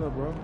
up, bro?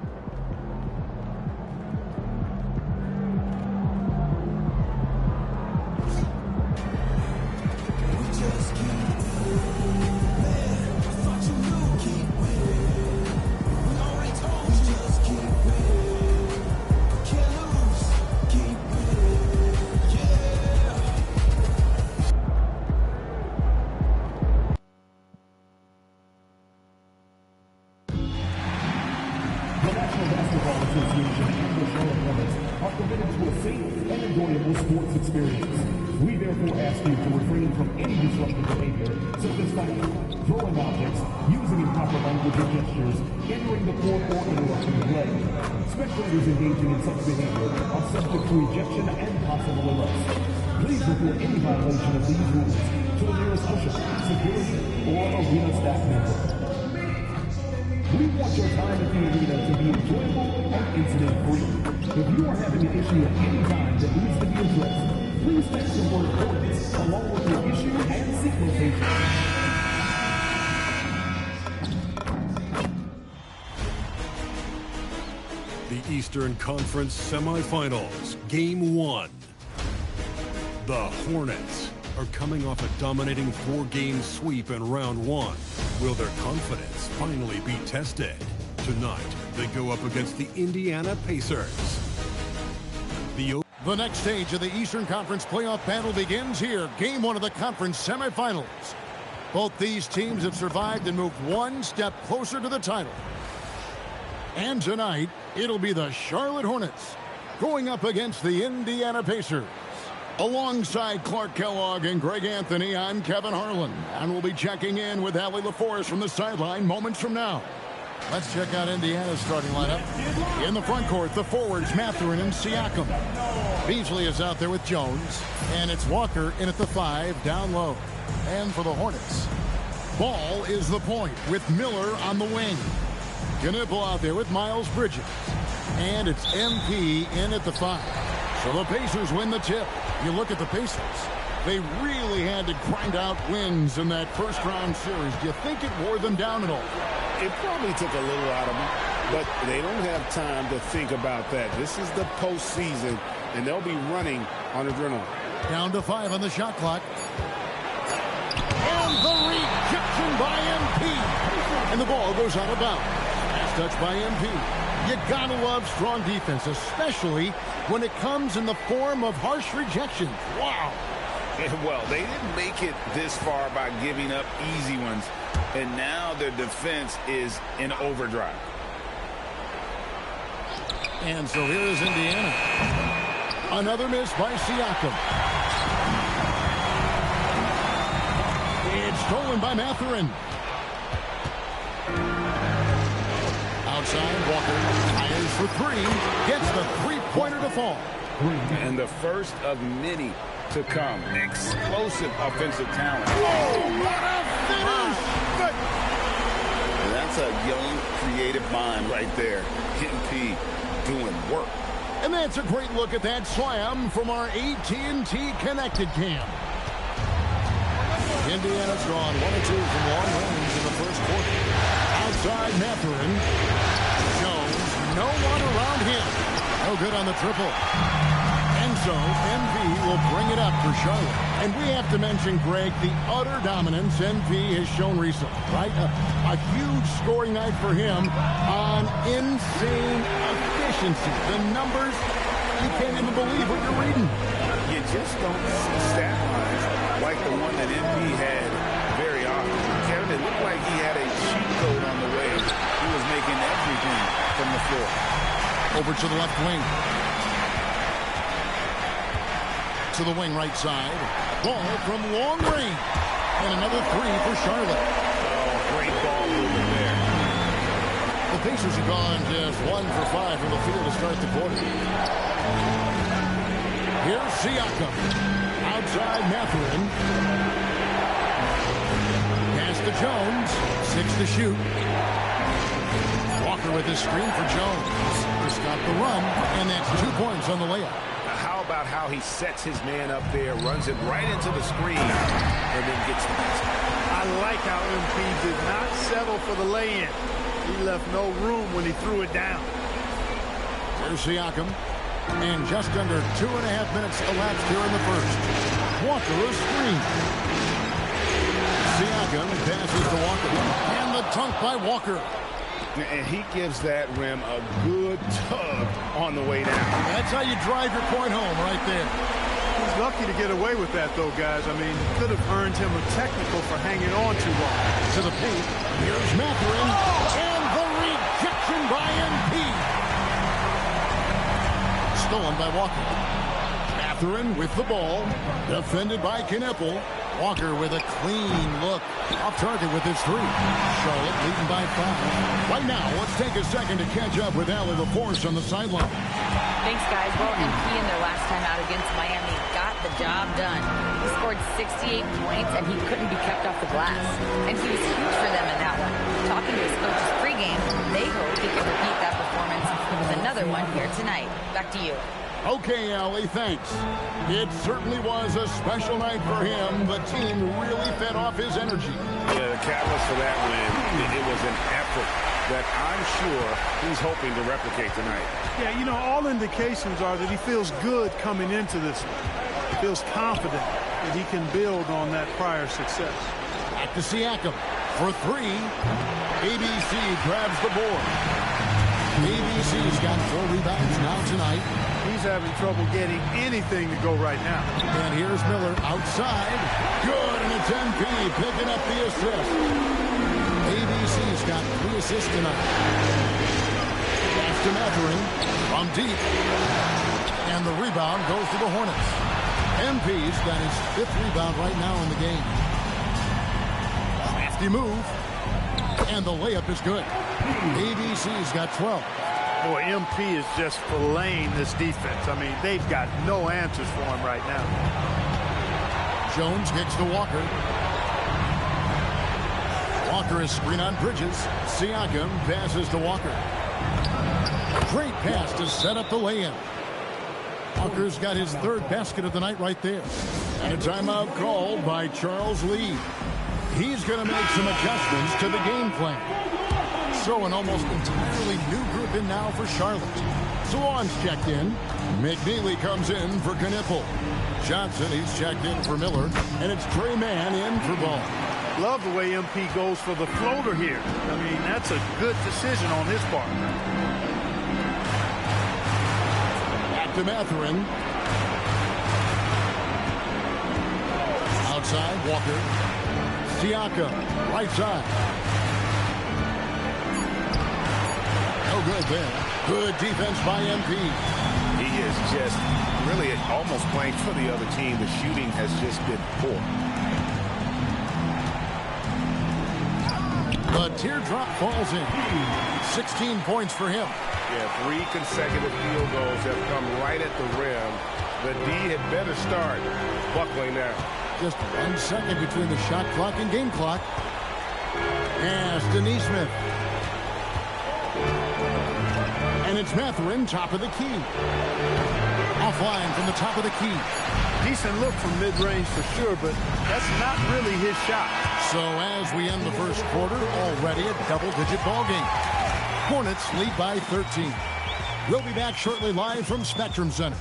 We therefore ask you to refrain from any disruptive behavior, such as fighting, throwing objects, using improper language or gestures, entering the court, or interrupting play. Spectators engaging in such behavior are subject to ejection and possible arrest. Please report any violation of these rules to the nearest usher, security, or arena staff member. We want your time at the arena to be enjoyable and incident-free. If you are having an issue at any time that needs to be addressed, please text the word "Hornets" along with your issue and seat location. The Eastern Conference Semifinals, Game 1. The Hornets are coming off a dominating 4-game sweep in Round 1. Will their confidence finally be tested? Tonight, they go up against the Indiana Pacers. The next stage of the Eastern Conference playoff battle begins here. Game 1 of the conference semifinals. Both these teams have survived and moved one step closer to the title. And tonight, it'll be the Charlotte Hornets going up against the Indiana Pacers. Alongside Clark Kellogg and Greg Anthony, I'm Kevin Harlan, and we'll be checking in with Allie LaForest from the sideline moments from now. Let's check out Indiana's starting lineup. In the front court, the forwards, Mathurin and Siakam. Beasley is out there with Jones, and it's Walker in at the 5, down low. And for the Hornets, Ball is the point with Miller on the wing. Knipple out there with Miles Bridges. And it's MP in at the 5. So the Pacers win the tip. You look at the Pacers. They really had to grind out wins in that first-round series. Do you think it wore them down at all? It probably took a little out of them, but they don't have time to think about that. This is the postseason, and they'll be running on adrenaline. Down to 5 on the shot clock. And the rejection by MP. And the ball goes out of bounds. Pass touch by MP. You gotta love strong defense, especially when it comes in the form of harsh rejections. Wow. Well, they didn't make it this far by giving up easy ones, and now their defense is in overdrive. And so here is Indiana. Another miss by Siakam. It's stolen by Mathurin. Outside, Walker fires for 3, gets the three-pointer to fall. And the first of many to come. Explosive offensive talent. Whoa, what a finish! That's a young, creative mind right there. MP doing work. And that's a great look at that slam from our AT&T Connected Cam. Indiana's gone 1 of 2 from long range in the first quarter. Outside Mathurin. Jones, no one around him. No good on the triple. And so MP will bring it up for Charlotte. And we have to mention, Greg, the utter dominance MP has shown recently, right? A huge scoring night for him on insane efficiency. The numbers, you can't even believe what you're reading. You just don't see stat lines like the one that MP had very often. Kevin, it looked like he had a cheat code on the way. He was making everything from the floor. Over to the left wing. To the wing right side. Ball from long range. And another 3 for Charlotte. Oh, great ball movement there. The Pacers have gone just 1 for 5 from the field to start the quarter. Here's Siakam. Outside Mathurin. Pass to Jones. 6 to shoot. Walker with his screen for Jones. Just got the run, and that's 2 points on the layup. How about how he sets his man up there, runs it right into the screen, and then gets the basket. I like how MP did not settle for the lay-in. He left no room when he threw it down. Here's Siakam. And just under 2.5 minutes elapsed here in the first. Walker a screen. Siakam passes to Walker. And the dunk by Walker. And he gives that rim a good tug on the way down. That's how you drive your point home right there. He's lucky to get away with that, though, guys. I mean, could have earned him a technical for hanging on too long. To the paint. Here's Mathurin. And the rejection by MP. Stolen by Walker. Mathurin with the ball. Defended by Knippel. Walker with a clean look. Off target with his three. Charlotte leading by 5. Right now, let's take a second to catch up with Allie LaForce on the sideline. Thanks, guys. Well, MP in their last time out against Miami got the job done. He scored 68 points, and he couldn't be kept off the glass. And he was huge for them in that one. Talking to his coaches pregame, they hope he can repeat that performance with another one here tonight. Back to you. Okay, Allie, thanks. It certainly was a special night for him. The team really fed off his energy. Yeah, the catalyst for that win, it was an effort that I'm sure he's hoping to replicate tonight. Yeah, you know, all indications are that he feels good coming into this one. He feels confident that he can build on that prior success. Back to Siakam for 3. ABC grabs the board. ABC's got 4 rebounds now tonight. He's having trouble getting anything to go right now. And here's Miller outside. Good, and it's MP picking up the assist. ABC's got 3 assists tonight. Pass to Mathurin from deep. And the rebound goes to the Hornets. MP's got his 5th rebound right now in the game. Crafty move. And the layup is good. ABC's got 12. Boy, MP is just filleting this defense. I mean, they've got no answers for him right now. Jones kicks to Walker. Walker is screen on Bridges. Siakam passes to Walker. Great pass to set up the lay-in. Walker's got his 3rd basket of the night right there. And a timeout called by Charles Lee. He's going to make some adjustments to the game plan. So an almost entirely new group in now for Charlotte. Swan's checked in. McNeely comes in for Knippel. Johnson, he's checked in for Miller. And it's Trey Mann in for Ball. Love the way MP goes for the floater here. I mean, that's a good decision on his part. Back to Mathurin. Outside, Walker. Siakam, right side. No good there. Good defense by MP. He is just really almost playing for the other team. The shooting has just been poor. The teardrop falls in. 16 points for him. Yeah, 3 consecutive field goals have come right at the rim. The D had better start buckling now. Just 1 second between the shot clock and game clock. Yes, Denise Smith. And it's Mathurin, top of the key. Offline from the top of the key. Decent look from mid-range for sure, but that's not really his shot. So as we end the first quarter, already a double-digit ball game. Hornets lead by 13. We'll be back shortly live from Spectrum Center.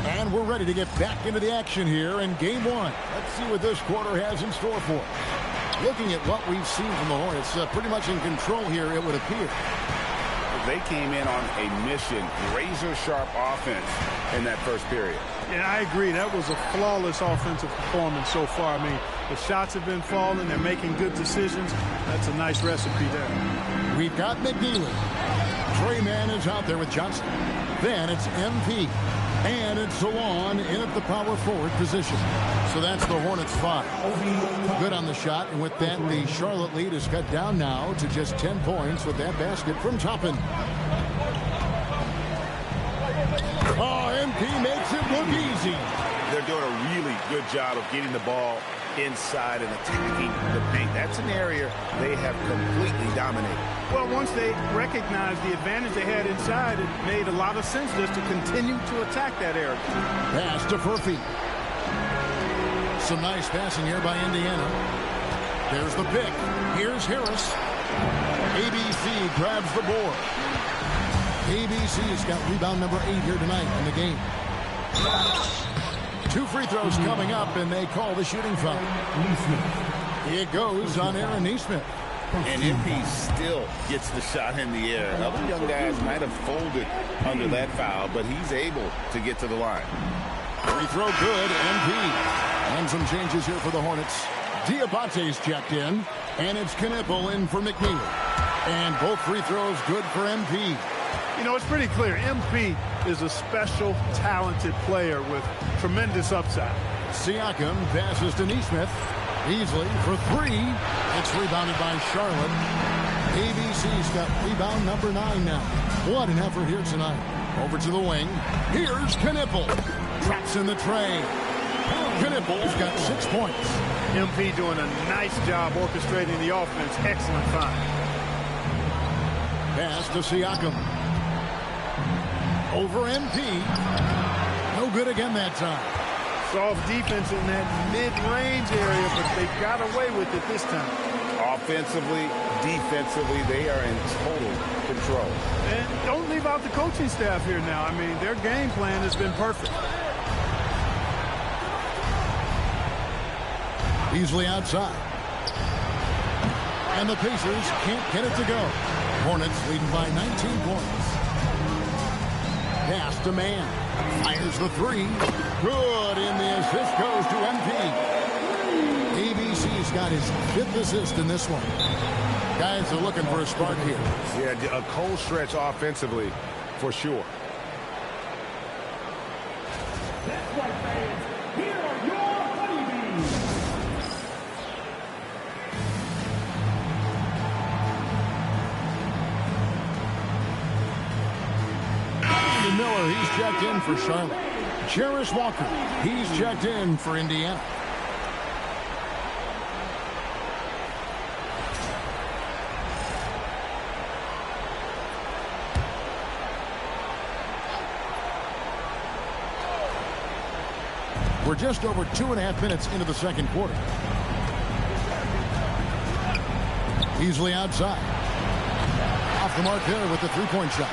And we're ready to get back into the action here in Game 1. Let's see what this quarter has in store for us. Looking at what we've seen from the Hornets, pretty much in control here, it would appear. They came in on a mission, razor-sharp offense in that first period. Yeah, I agree. That was a flawless offensive performance so far. I mean, the shots have been falling. They're making good decisions. That's a nice recipe there. We've got McNeely. Trey Mann is out there with Johnson. Then it's MP. And it's Salon in at the power forward position. So that's the Hornets 5. Good on the shot. And with that, the Charlotte lead is cut down now to just 10 points with that basket from Toppin. Oh, MP makes it look easy. They're doing a really good job of getting the ball inside and attacking the paint. That's an area they have completely dominated. Well, once they recognized the advantage they had inside, it made a lot of sense just to continue to attack that area. Pass to Furphy. Some nice passing here by Indiana. There's the pick. Here's Harris. ABC grabs the board. ABC's got rebound number 8 here tonight in the game. 2 free throws coming up, and they call the shooting foul. It goes on Aaron Neesmith. And MP still gets the shot in the air. Other young guys might have folded under that foul, but he's able to get to the line. Free throw good, MP. And some changes here for the Hornets. Diabate's checked in, and it's Knipple in for McNeely. And both free throws good for MP. You know, it's pretty clear. MP is a special, talented player with tremendous upside. Siakam passes to Neesmith. Beasley for 3. It's rebounded by Charlotte. ABC's got rebound number 9 now. What an effort here tonight. Over to the wing. Here's Knipple. Traps in the tray. Knipple's got 6 points. MP doing a nice job orchestrating the offense. Excellent find. Pass to Siakam. Over MP. No good again that time. Soft defense in that mid-range area, but they got away with it this time. Offensively, defensively, they are in total control. And don't leave out the coaching staff here now. I mean, their game plan has been perfect. Beasley outside. And the Pacers can't get it to go. Hornets leading by 19 points. Pass to Mann. Fires the 3. Good, and the assist goes to MP. ABC's got his 5th assist in this one. Guys are looking for a spark here. Yeah, a cold stretch offensively, for sure. That's right, fans. Here are your honeybees. Miller, he's checked in for Charlotte. Cherish Walker, he's checked in for Indiana. We're just over 2.5 minutes into the second quarter. Beasley outside. Off the mark there with the three-point shot.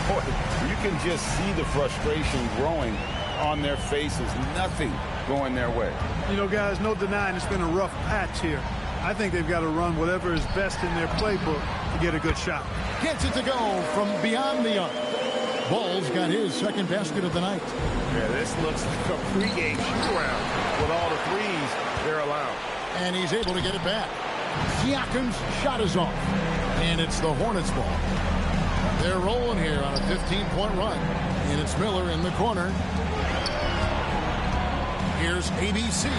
Boy, you can just see the frustration growing on their faces. Nothing going their way. You know, guys, no denying it's been a rough patch here. I think they've got to run whatever is best in their playbook to get a good shot. Gets it to go from beyond the arc. Ball's got his second basket of the night. Yeah, this looks like a pregame shoot-around with all the threes they're allowed. And he's able to get it back. Siakam's shot is off. And it's the Hornets ball. They're rolling here on a 15-point run. And it's Miller in the corner. Here's ABC.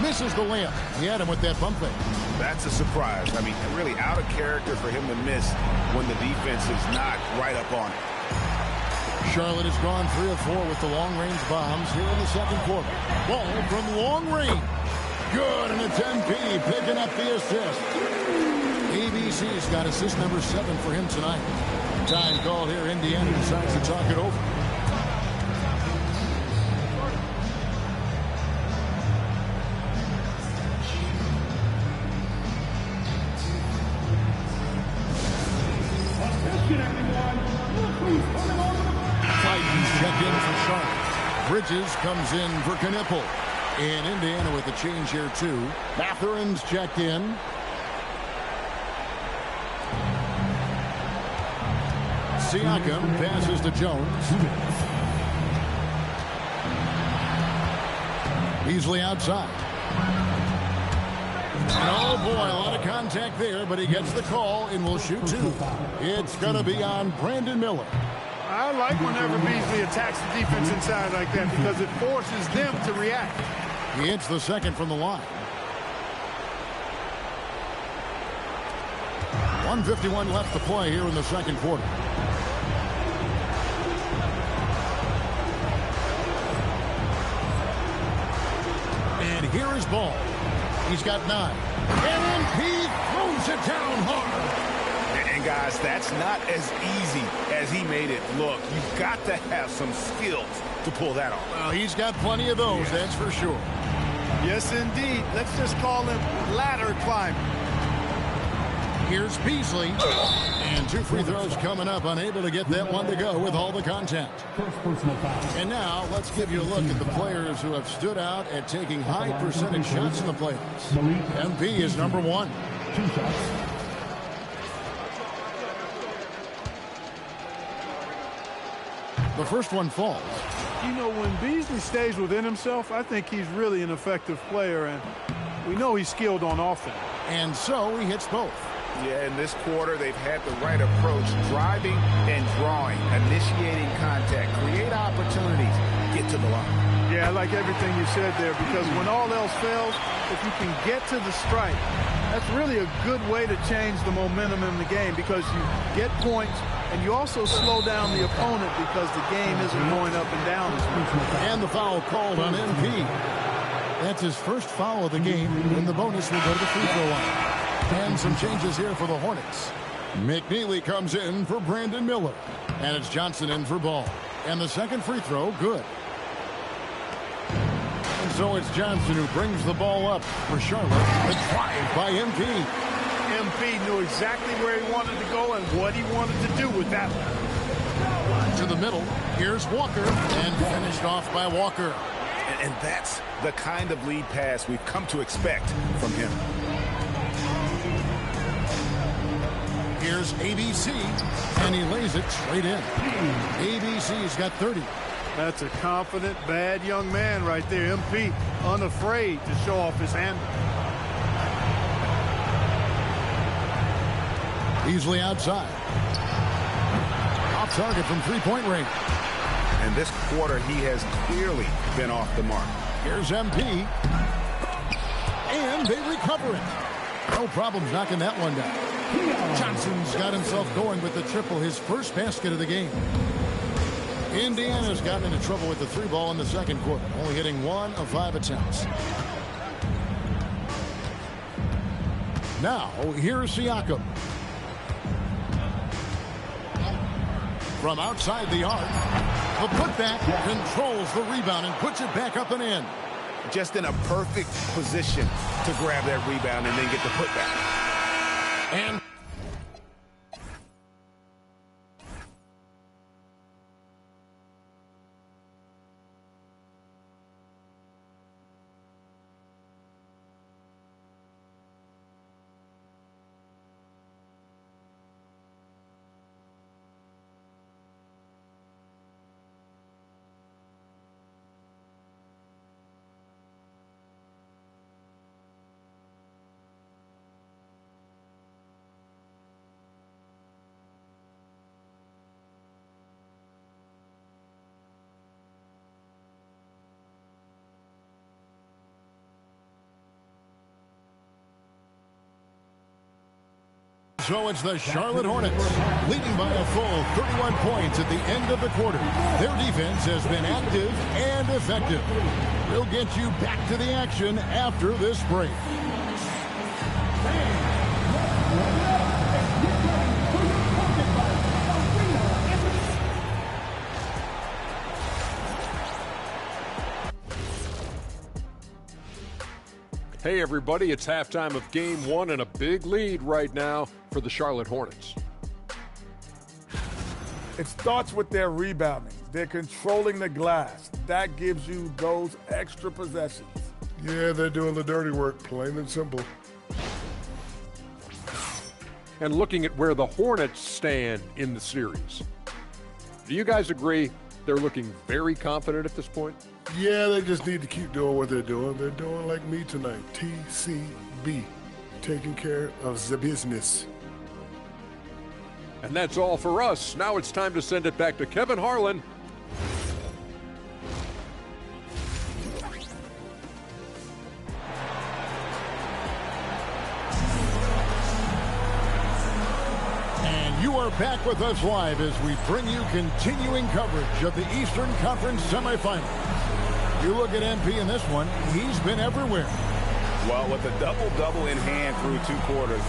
Misses the layup. He had him with that bump fake. That's a surprise. I mean, really out of character for him to miss when the defense is not right up on it. Charlotte has gone 3 of 4 with the long-range bombs here in the second quarter. Ball from long range. Good, and it's MP picking up the assist. ABC's got assist number 7 for him tonight. Time call here. Indiana decides to talk it over. Titans check in for Charlotte. Bridges comes in for Knipple. And Indiana with a change here, too. Matherin's checked in. Siakam passes to Jones. Beasley outside. And oh boy, a lot of contact there, but he gets the call and will shoot 2. It's going to be on Brandon Miller. I like whenever Beasley attacks the defense inside like that because it forces them to react. He hits the second from the line. 1:51 left to play here in the second quarter. And here is Ball. He's got 9. And he throws Throws it down hard. And guys, that's not as easy as he made it look. You've got to have some skills to pull that off. Well, he's got plenty of those, that's for sure. Yes, indeed. Let's just call him ladder climbing. Here's Beasley. And 2 free throws coming up, unable to get that one to go with all the contact. First personal foul. And now let's give you a look at the players who have stood out at taking high percentage shots in the playoffs. MP is number 1. 2 shots. The first one falls. You know, when Beasley stays within himself, I think he's really an effective player, and we know he's skilled on offense. And so he hits both. Yeah, in this quarter, they've had the right approach, driving and drawing, initiating contact, create opportunities, get to the line. Yeah, I like everything you said there, because when all else fails, if you can get to the strike, that's really a good way to change the momentum in the game, because you get points and you also slow down the opponent because the game isn't going up and down as much. And the foul called on MP. That's his first foul of the game, and the bonus will go to the free throw line. And some changes here for the Hornets. McNeely comes in for Brandon Miller. And it's Johnson in for Ball. And the second free throw, good. And so it's Johnson who brings the ball up for Charlotte. The drive by MP. MP knew exactly where he wanted to go and what he wanted to do with that one. To the middle. Here's Walker. And finished off by Walker. And that's the kind of lead pass we've come to expect from him. Here's ABC, and he lays it straight in. ABC's got 30. That's a confident, bad young man right there. MP, unafraid to show off his hand. Easily outside. Off target from three-point range. And this quarter, he has clearly been off the mark. Here's MP. And they recover it. No problems knocking that one down. Johnson's got himself going with the triple, his first basket of the game. Indiana's gotten into trouble with the 3-ball in the second quarter, only hitting 1 of 5 attempts. Now, here's Siakam. From outside the arc, the putback controls the rebound and puts it back up and in. Just in a perfect position to grab that rebound and then get the putback. And so it's the Charlotte Hornets leading by a full 31 points at the end of the quarter. Their defense has been active and effective. We'll get you back to the action after this break. Hey everybody, it's halftime of game 1 and a big lead right now for the Charlotte Hornets. It starts with their rebounding. They're controlling the glass. That gives you those extra possessions. Yeah, they're doing the dirty work, plain and simple. And looking at where the Hornets stand in the series, do you guys agree they're looking very confident at this point? Yeah, they just need to keep doing what they're doing. They're doing like me tonight. TCB, taking care of the business. And that's all for us. Now it's time to send it back to Kevin Harlan. And you are back with us live as we bring you continuing coverage of the Eastern Conference semifinals. You look at MP in this one, he's been everywhere. Well, with a double-double in hand through 2 quarters,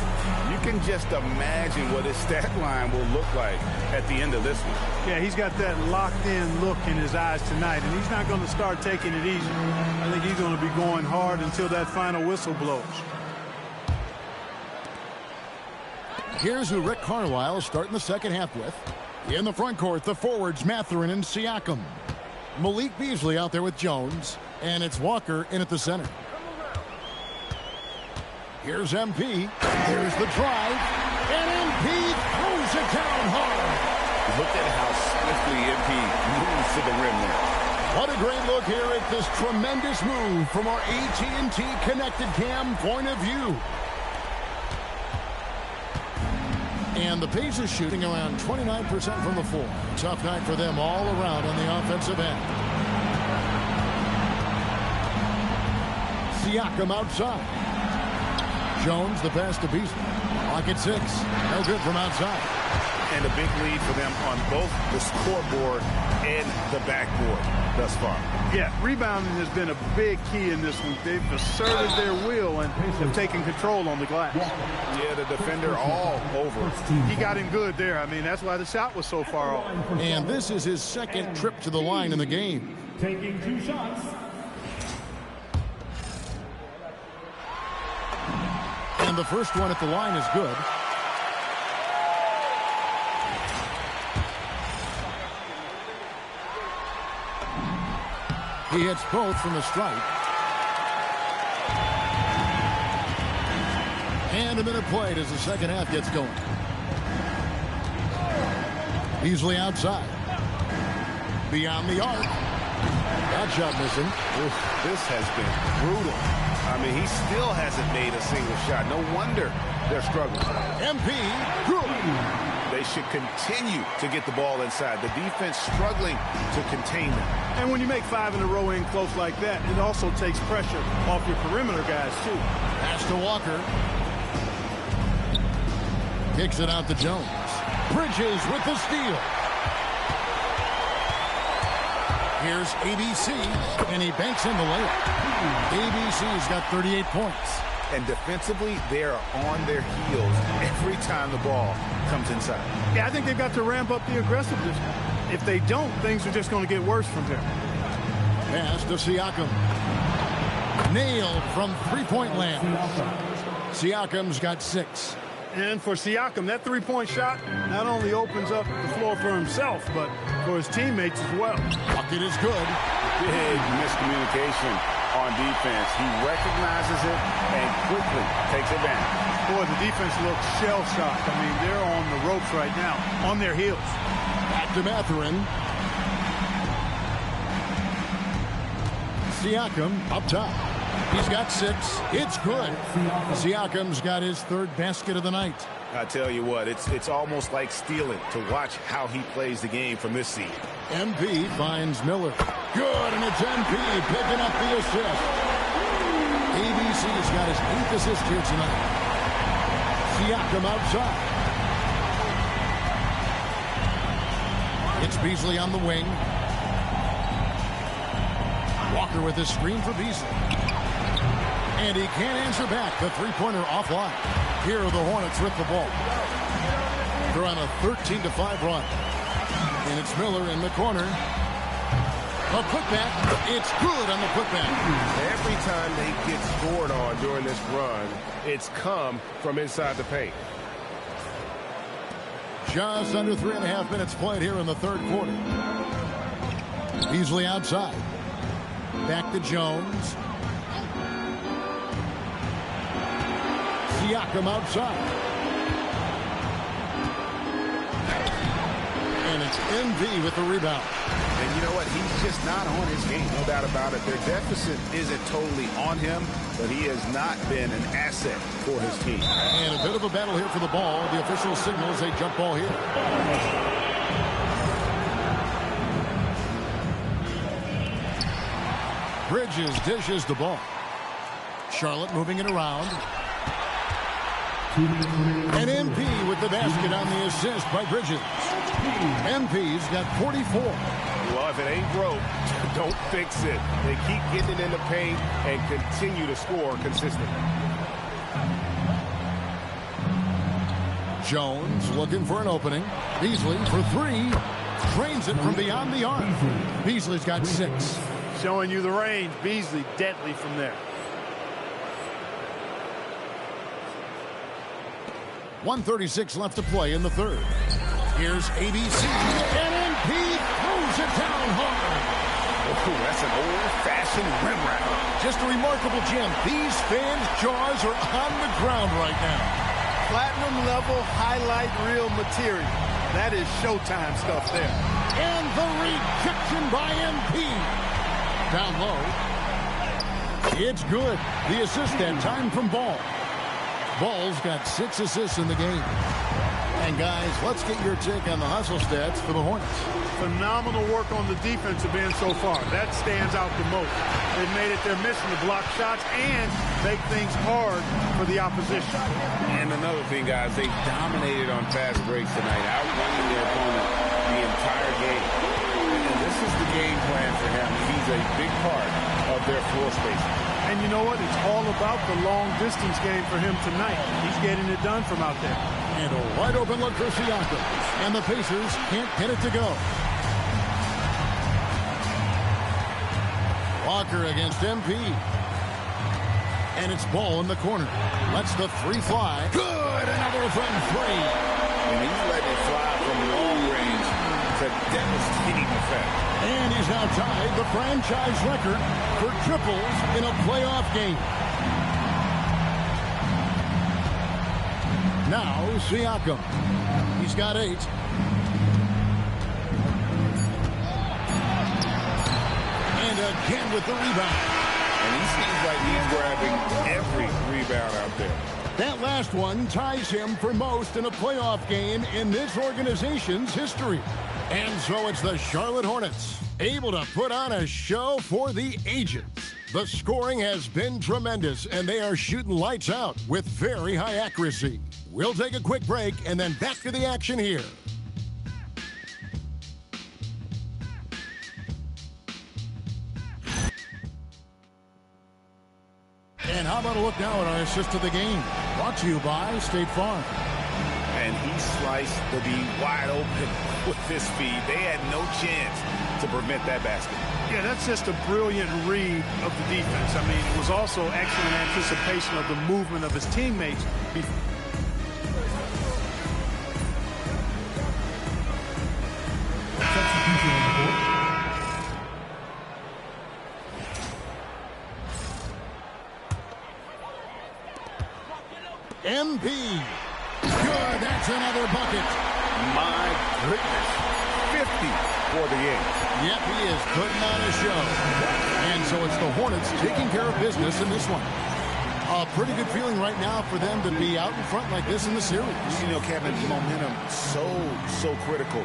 you can just imagine what his stat line will look like at the end of this one. Yeah, he's got that locked-in look in his eyes tonight, and he's not going to start taking it easy. I think he's going to be going hard until that final whistle blows. Here's who Rick Carlisle is starting the second half with. In the front court, the forwards Mathurin and Siakam. Malik Beasley out there with Jones, and it's Walker in at the center. Here's MP. Here's the drive, and MP throws it down hard. Look at how swiftly MP moves to the rim there. What a great look here at this tremendous move from our AT&T Connected Cam point of view. And the Pacers shooting around 29% from the floor. Tough night for them all around on the offensive end. Siakam outside. Jones, the pass to Beasley. Clock at 6. No good from outside. And a big lead for them on both the scoreboard and the backboard thus far. Yeah, rebounding has been a big key in this one. They've asserted their will and have taken control on the glass. Yeah, the defender all over. He got him good there. I mean, that's why the shot was so far off. And this is his second trip to the line in the game. Taking 2 shots. And the first one at the line is good. He hits both from the stripe. And a minute played as the second half gets going. Beasley outside. Beyond the arc. That shot missing. Oof, this has been brutal. I mean, he still hasn't made a single shot. No wonder they're struggling. MP, good. They should continue to get the ball inside. The defense struggling to contain them. And when you make 5 in a row in close like that, it also takes pressure off your perimeter guys, too. Pass to Walker. Kicks it out to Jones. Bridges with the steal. Here's ABC, and he banks in the layup. ABC's got 38 points. And defensively, they are on their heels every time the ball comes inside. Yeah, I think they've got to ramp up the aggressiveness. If they don't, things are just going to get worse from here. Pass to Siakam. Nailed from three-point land. Siakam's got 6. And for Siakam, that three-point shot not only opens up the floor for himself, but for his teammates as well. Bucket is good. Big miscommunication on defense. He recognizes it and quickly takes advantage. Boy, the defense looks shell-shocked. I mean, they're on the ropes right now, on their heels. Back to Mathurin. Siakam up top. He's got 6. It's good. Siakam's got his 3rd basket of the night. I tell you what, it's almost like stealing to watch how he plays the game from this seat. MP finds Miller. Good, and it's MP picking up the assist. ABC's got his 8th assist here tonight. Siakam outside. It's Beasley on the wing. Walker with his screen for Beasley. And he can't answer back. The three-pointer offline. Here are the Hornets with the ball. They're on a 13-5 run. And it's Miller in the corner. A putback. It's good on the putback. Every time they get scored on during this run, it's come from inside the paint. Just under 3.5 minutes played here in the third quarter. Beasley outside. Back to Jones. Siakam outside. And it's MV with the rebound. And you know what? He's just not on his game, no doubt about it. Their deficit isn't totally on him, but he has not been an asset for his team. And a bit of a battle here for the ball. The official signals a jump ball here. Bridges dishes the ball. Charlotte moving it around. And MP with the basket on the assist by Bridges. MP's got 44. Well, if it ain't broke, don't fix it. They keep getting it in the paint and continue to score consistently. Jones looking for an opening. Beasley for three. Drains it from beyond the arc. Beasley's got 6. Showing you the range. Beasley deadly from there. 1:36 left to play in the third. Here's ABC. And MP throws it down hard. Oh, that's an old-fashioned rim wrap. Just a remarkable gem. These fans' jaws are on the ground right now. Platinum level highlight reel material. That is Showtime stuff there. And the rejection by MP. Down low. It's good. The assist that time from Ball. Ball's got 6 assists in the game. And guys, let's get your take on the hustle stats for the Hornets. Phenomenal work on the defensive end so far. That stands out the most. They've made it their mission to block shots and make things hard for the opposition. And another thing, guys, they dominated on fast breaks tonight, outrunning their opponent the entire game. And this is the game plan for him. He's a big part of their floor spacing. And you know what? It's all about the long-distance game for him tonight. He's getting it done from out there. And a wide open look for Siakam. And the Pacers can't get it to go. Walker against MP. And it's Ball in the corner. Lets the three fly. Good! Another from 3. And he's letting it fly from long range. It's a devastating effect. And he's now tied the franchise record for triples in a playoff game. Now Siakam. He's got 8. And again with the rebound. And he seems like he's grabbing every rebound out there. That last one ties him for most in a playoff game in this organization's history. And so it's the Charlotte Hornets, able to put on a show for the ages. The scoring has been tremendous, and they are shooting lights out with very high accuracy. We'll take a quick break and then back to the action here. And how about a look now at our assist of the game? Brought to you by State Farm. And he sliced the D wide open with this speed. They had no chance to prevent that basket. Yeah, that's just a brilliant read of the defense. I mean, it was also excellent anticipation of the movement of his teammates. MP. Good, that's another bucket. My goodness. 50 for the game. Yep, he is putting on a show. And so it's the Hornets taking care of business in this one. A pretty good feeling right now for them to be out in front like this in the series. You know, Kevin, momentum so critical.